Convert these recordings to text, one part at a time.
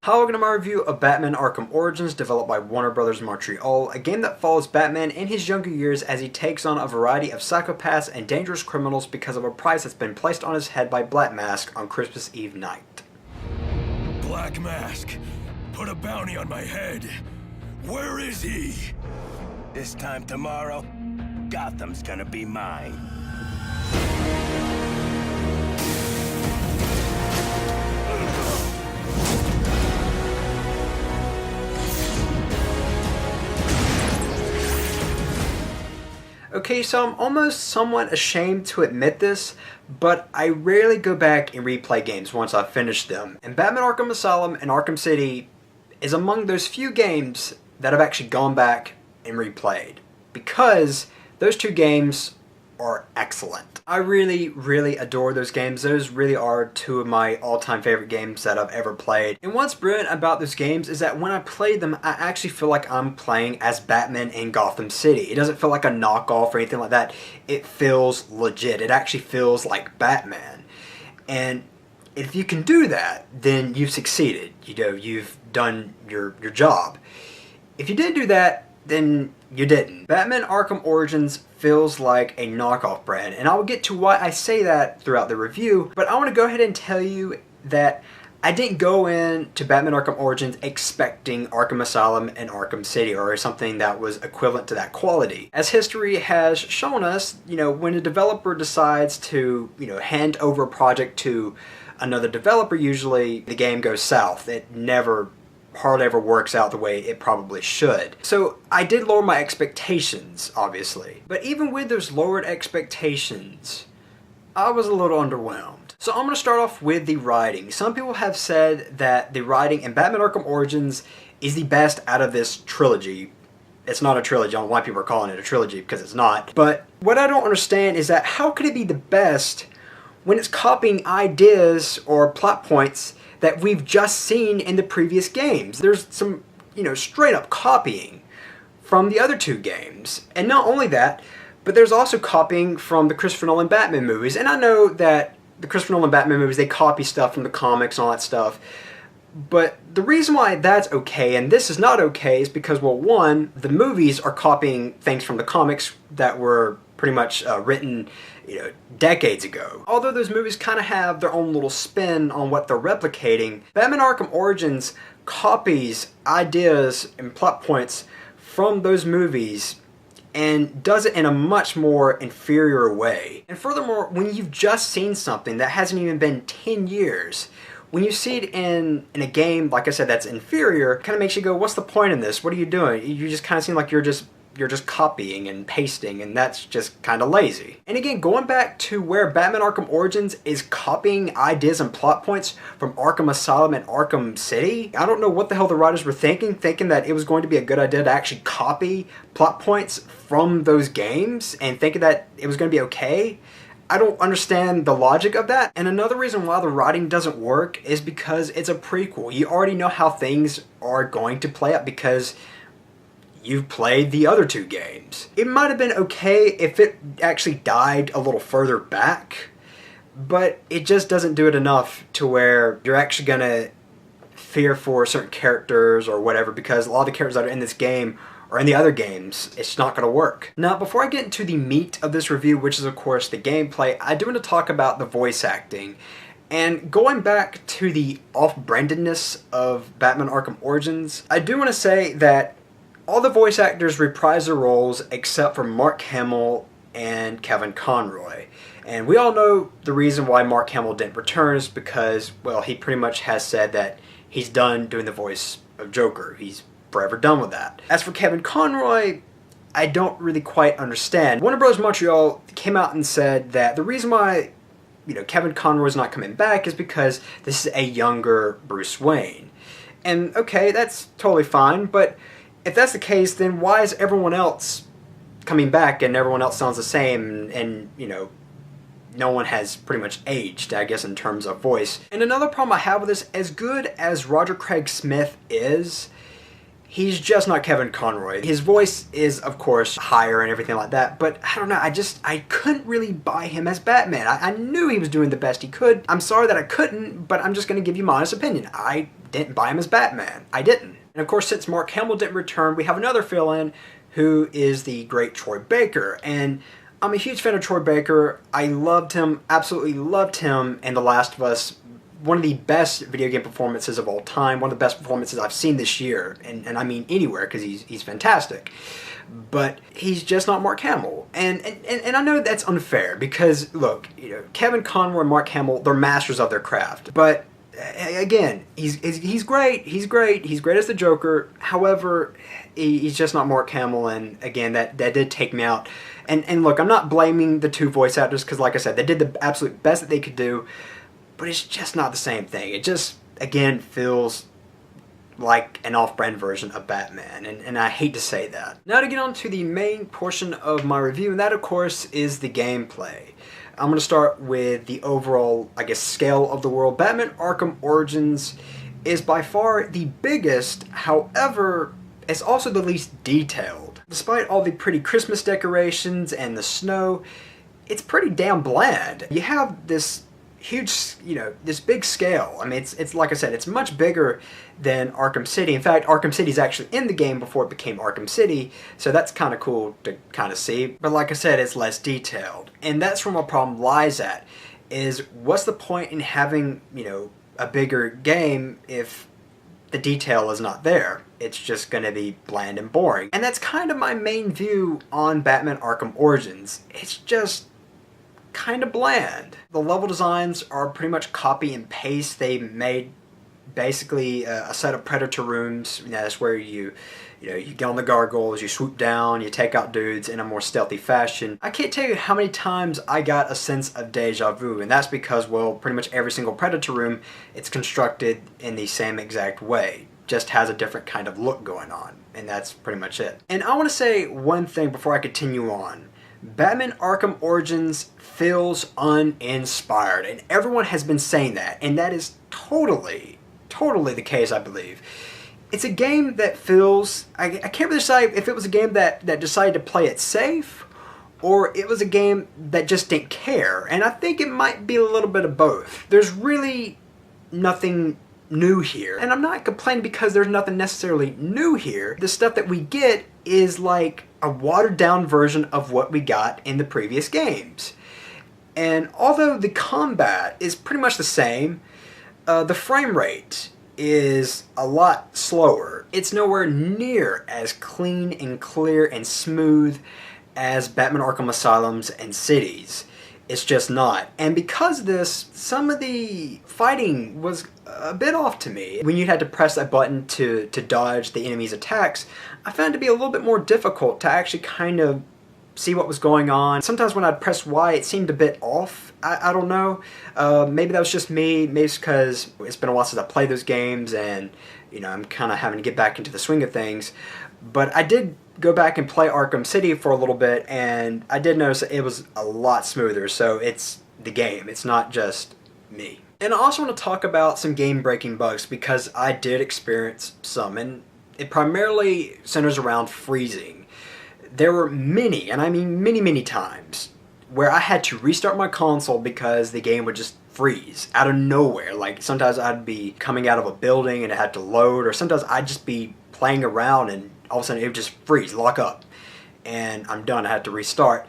Hi, welcome to my review of Batman Arkham Origins, developed by Warner Bros. Montreal, a game that follows Batman in his younger years as he takes on a variety of psychopaths and dangerous criminals because of a price that's been placed on his head by Black Mask on Christmas Eve night. Black Mask, put a bounty on my head. Where is he? This time tomorrow, Gotham's gonna be mine. Okay, so I'm almost somewhat ashamed to admit this, but I rarely go back and replay games once I've finished them. And Batman Arkham Asylum and Arkham City is among those few games that I've actually gone back and replayed, because those two games are excellent. I really adore those games. Those really are two of my all-time favorite games that I've ever played. And what's brilliant about those games is that when I play them, I actually feel like I'm playing as Batman in Gotham City. It doesn't feel like a knockoff or anything like that. It feels legit. It actually feels like Batman. And if you can do that, then you've succeeded. You know, you've done your job. If you didn't do that, then you didn't. Batman Arkham Origins feels like a knockoff brand, and I will get to why I say that throughout the review, but I want to go ahead and tell you that I didn't go into Batman Arkham Origins expecting Arkham Asylum and Arkham City or something that was equivalent to that quality. As history has shown us, when a developer decides to, hand over a project to another developer, usually the game goes south. It hardly ever works out the way it probably should. So I did lower my expectations, obviously. But even with those lowered expectations, I was a little underwhelmed. So I'm going to start off with the writing. Some people have said that the writing in Batman Arkham Origins is the best out of this trilogy. It's not a trilogy. I don't know why people are calling it a trilogy, because it's not. But what I don't understand is that how could it be the best when it's copying ideas or plot points that we've just seen in the previous games? There's some, straight up copying from the other two games. And not only that, but there's also copying from the Christopher Nolan Batman movies. And I know that the Christopher Nolan Batman movies, they copy stuff from the comics and all that stuff. But the reason why that's okay and this is not okay is because, well, one, the movies are copying things from the comics that were pretty much written, decades ago. Although those movies kind of have their own little spin on what they're replicating, Batman Arkham Origins copies ideas and plot points from those movies and does it in a much more inferior way. And furthermore, when you've just seen something that hasn't even been 10 years, when you see it in a game, like I said, that's inferior, it kind of makes you go, what's the point in this? What are you doing? You just kind of seem like you're just copying and pasting, and that's just kind of lazy. And again, going back to where Batman Arkham Origins is copying ideas and plot points from Arkham Asylum and Arkham City, I don't know what the hell the writers were thinking that it was going to be a good idea to actually copy plot points from those games and thinking that it was going to be okay. I don't understand the logic of that. And another reason why the writing doesn't work is because it's a prequel. You already know how things are going to play out because you've played the other two games. It might have been okay if it actually died a little further back, but it just doesn't do it enough to where you're actually gonna fear for certain characters or whatever, because a lot of the characters that are in this game or in the other games, it's not gonna work. Now, before I get into the meat of this review, which is of course the gameplay, I do want to talk about the voice acting. And going back to the off-brandedness of Batman Arkham Origins, I do want to say that all the voice actors reprise their roles except for Mark Hamill and Kevin Conroy. And we all know the reason why Mark Hamill didn't return is because, well, he pretty much has said that he's done doing the voice of Joker. He's forever done with that. As for Kevin Conroy, I don't really quite understand. Warner Bros. Montreal came out and said that the reason why, Kevin Conroy's not coming back is because this is a younger Bruce Wayne. And okay, that's totally fine, but if that's the case, then why is everyone else coming back and everyone else sounds the same and no one has pretty much aged, I guess, in terms of voice. And another problem I have with this, as good as Roger Craig Smith is, he's just not Kevin Conroy. His voice is, of course, higher and everything like that, but I don't know, I couldn't really buy him as Batman. I knew he was doing the best he could. I'm sorry that I couldn't, but I'm just going to give you my honest opinion. I didn't buy him as Batman. I didn't. And of course, since Mark Hamill didn't return, we have another fill-in who is the great Troy Baker. And I'm a huge fan of Troy Baker. I loved him, absolutely loved him in The Last of Us. One of the best video game performances of all time. One of the best performances I've seen this year. And I mean anywhere, because he's fantastic. But he's just not Mark Hamill. And I know that's unfair, because, look, you know, Kevin Conroy and Mark Hamill, they're masters of their craft. But, again, he's great. He's great. He's great as the Joker. However, he's just not Mark Hamill. And, again, that did take me out. And look, I'm not blaming the two voice actors, because, like I said, they did the absolute best that they could do. But it's just not the same thing. It just, again, feels like an off-brand version of Batman, and I hate to say that. Now to get on to the main portion of my review, and that, of course, is the gameplay. I'm going to start with the overall, I guess, scale of the world. Batman Arkham Origins is by far the biggest, however, it's also the least detailed. Despite all the pretty Christmas decorations and the snow, it's pretty damn bland. You have this huge, you know, this big scale. I mean, it's like I said, it's much bigger than Arkham City. In fact, Arkham City is actually in the game before it became Arkham City, so that's kind of cool to kind of see. But like I said, it's less detailed. And that's where my problem lies at, is what's the point in having, you know, a bigger game if the detail is not there? It's just going to be bland and boring. And that's kind of my main view on Batman Arkham Origins. It's just kind of bland. The level designs are pretty much copy and paste. They made basically a set of Predator rooms. You know, that's where you get on the gargoyles, you swoop down, you take out dudes in a more stealthy fashion. I can't tell you how many times I got a sense of deja vu, and that's because, well, pretty much every single Predator room, it's constructed in the same exact way. Just has a different kind of look going on, and that's pretty much it. And I want to say one thing before I continue on. Batman Arkham Origins feels uninspired, and everyone has been saying that, and that is totally the case, I believe. It's a game that feels, I can't really decide if it was a game that decided to play it safe, or it was a game that just didn't care, and I think it might be a little bit of both. There's really nothing new here, and I'm not complaining because there's nothing necessarily new here. The stuff that we get is like a watered down version of what we got in the previous games. And although the combat is pretty much the same, the frame rate is a lot slower. It's nowhere near as clean and clear and smooth as Batman Arkham Asylums and Cities. It's just not. And because of this, some of the fighting was a bit off to me. When you had to press that button to dodge the enemy's attacks, I found it to be a little bit more difficult to actually kind of see what was going on. Sometimes when I'd press Y, it seemed a bit off. I don't know. Maybe that was just me. Maybe it's because it's been a while since I played those games, and you know, I'm kind of having to get back into the swing of things. But I did go back and play Arkham City for a little bit, and I did notice that it was a lot smoother. So it's the game. It's not just me. And I also want to talk about some game-breaking bugs, because I did experience some, and it primarily centers around freezing. There were many, and I mean many times, where I had to restart my console because the game would just freeze out of nowhere. Like, sometimes I'd be coming out of a building and it had to load, or sometimes I'd just be playing around and all of a sudden it would just freeze, lock up, and I'm done. I had to restart.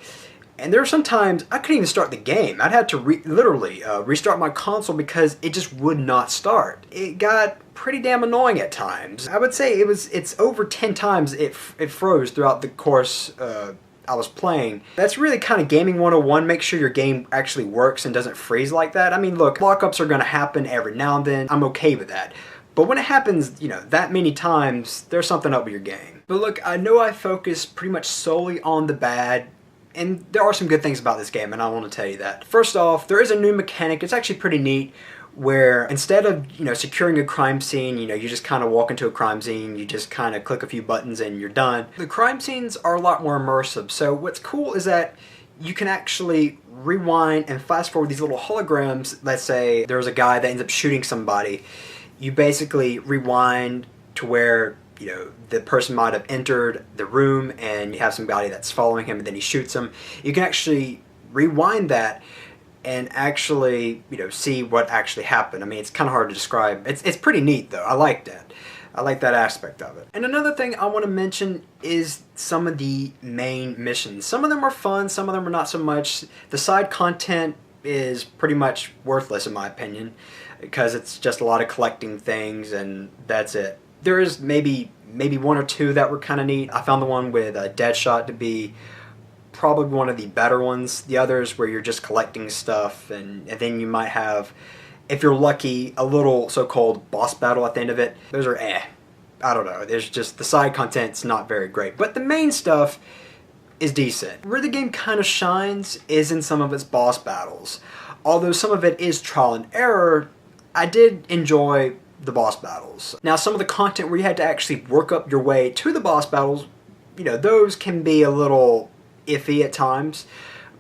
And there were some times I couldn't even start the game. I'd have to literally restart my console because it just would not start. It got pretty damn annoying at times. I would say it's over 10 times it froze throughout the course I was playing. That's really kind of gaming 101. Make sure your game actually works and doesn't freeze like that. I mean, look, lockups are going to happen every now and then. I'm okay with that. But when it happens, you know, that many times, there's something up with your game. But look, I know I focus pretty much solely on the bad, and there are some good things about this game, and I want to tell you that. First off, there is a new mechanic. It's actually pretty neat, where instead of, you know, securing a crime scene, you know, you just kind of walk into a crime scene, you just kind of click a few buttons and you're done. The crime scenes are a lot more immersive. So what's cool is that you can actually rewind and fast forward these little holograms. Let's say there's a guy that ends up shooting somebody. You basically rewind to where the person might have entered the room and you have somebody that's following him and then he shoots him. You can actually rewind that and actually, see what actually happened. I mean, it's kind of hard to describe. It's pretty neat, though. I like that. I like that aspect of it. And another thing I want to mention is some of the main missions. Some of them are fun, some of them are not so much. The side content is pretty much worthless, in my opinion, because it's just a lot of collecting things, and that's it. There is maybe one or two that were kind of neat. I found the one with Deadshot to be probably one of the better ones. The others where you're just collecting stuff, and then you might have, if you're lucky, a little so-called boss battle at the end of it. Those are I don't know. There's just, the side content's not very great. But the main stuff is decent. Where the game kind of shines is in some of its boss battles. Although some of it is trial and error, I did enjoy the boss battles. Now, some of the content where you had to actually work up your way to the boss battles, those can be a little iffy at times.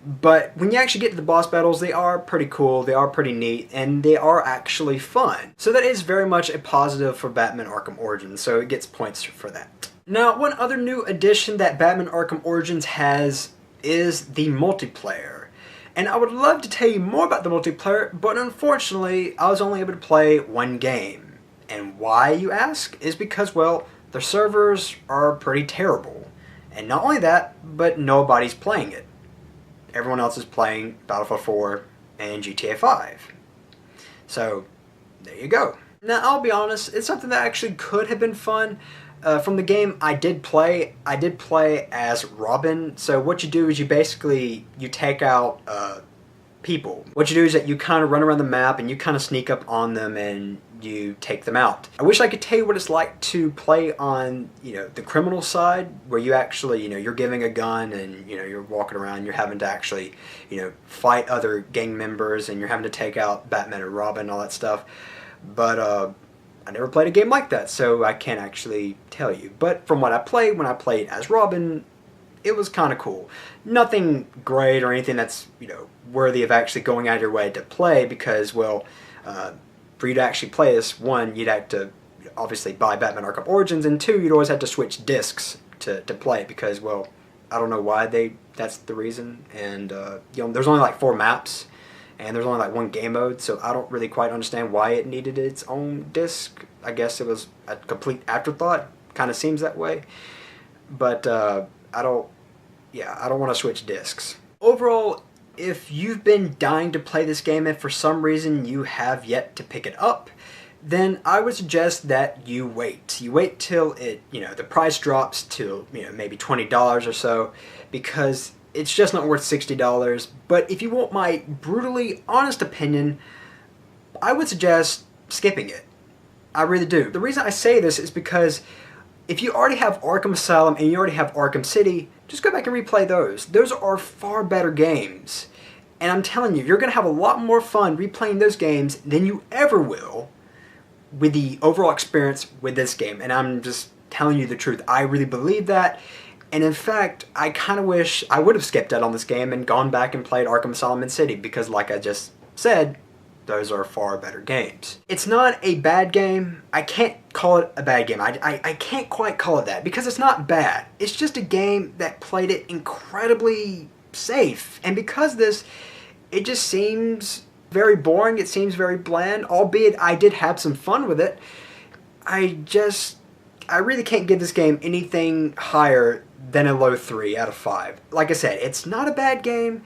But when you actually get to the boss battles, they are pretty cool, they are pretty neat, and they are actually fun. So that is very much a positive for Batman Arkham Origins, so it gets points for that. Now, one other new addition that Batman Arkham Origins has is the multiplayer. And I would love to tell you more about the multiplayer, but unfortunately, I was only able to play one game. And why, you ask, is because, well, the servers are pretty terrible. And not only that, but nobody's playing it. Everyone else is playing Battlefield 4 and GTA 5. So, there you go. Now, I'll be honest, it's something that actually could have been fun. From the game I did play as Robin. So what you do is you take out people. What you do is that you kind of run around the map and you kind of sneak up on them and you take them out. I wish I could tell you what it's like to play on, the criminal side, where you actually, you're giving a gun and, you're walking around, you're having to actually, fight other gang members and you're having to take out Batman and Robin and all that stuff. But, I never played a game like that, so I can't actually tell you. But from what I played, when I played as Robin, it was kind of cool. Nothing great or anything that's, worthy of actually going out of your way to play, because, well, for you to actually play this, one, you'd have to obviously buy Batman Arkham Origins, and two, you'd always have to switch discs to play, because, well, I don't know why that's the reason. And, there's only like 4 maps. And there's only like 1 game mode, so I don't really quite understand why it needed its own disc. I guess it was a complete afterthought. Kind of seems that way. But I don't want to switch discs. Overall, if you've been dying to play this game and for some reason you have yet to pick it up, then I would suggest that you wait. You wait till it, the price drops to, maybe $20 or so, because it's just not worth $60. But if you want my brutally honest opinion, I would suggest skipping it. I really do. The reason I say this is because if you already have Arkham Asylum and you already have Arkham City, just go back and replay those. Those are far better games. And I'm telling you, you're going to have a lot more fun replaying those games than you ever will with the overall experience with this game. And I'm just telling you the truth. I really believe that. And in fact, I kind of wish I would have skipped out on this game and gone back and played Arkham Asylum and City, because like I just said, those are far better games. It's not a bad game. I can't call it a bad game. I can't quite call it that, because it's not bad. It's just a game that played it incredibly safe. And because of this, it just seems very boring. It seems very bland, albeit I did have some fun with it. I really can't give this game anything higher than a low 3 out of 5. Like I said, it's not a bad game,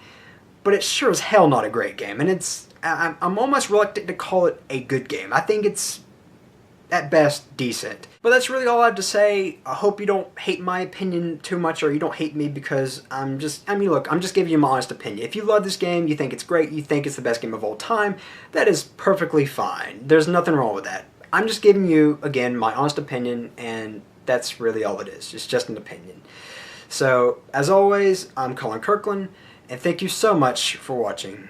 but it's sure as hell not a great game. And I'm almost reluctant to call it a good game. I think it's, at best, decent. But that's really all I have to say. I hope you don't hate my opinion too much, or you don't hate me, because I'm just giving you my honest opinion. If you love this game, you think it's great, you think it's the best game of all time, that is perfectly fine. There's nothing wrong with that. I'm just giving you, again, my honest opinion, and that's really all it is. It's just an opinion. So, as always, I'm Colyn Kirkland, and thank you so much for watching.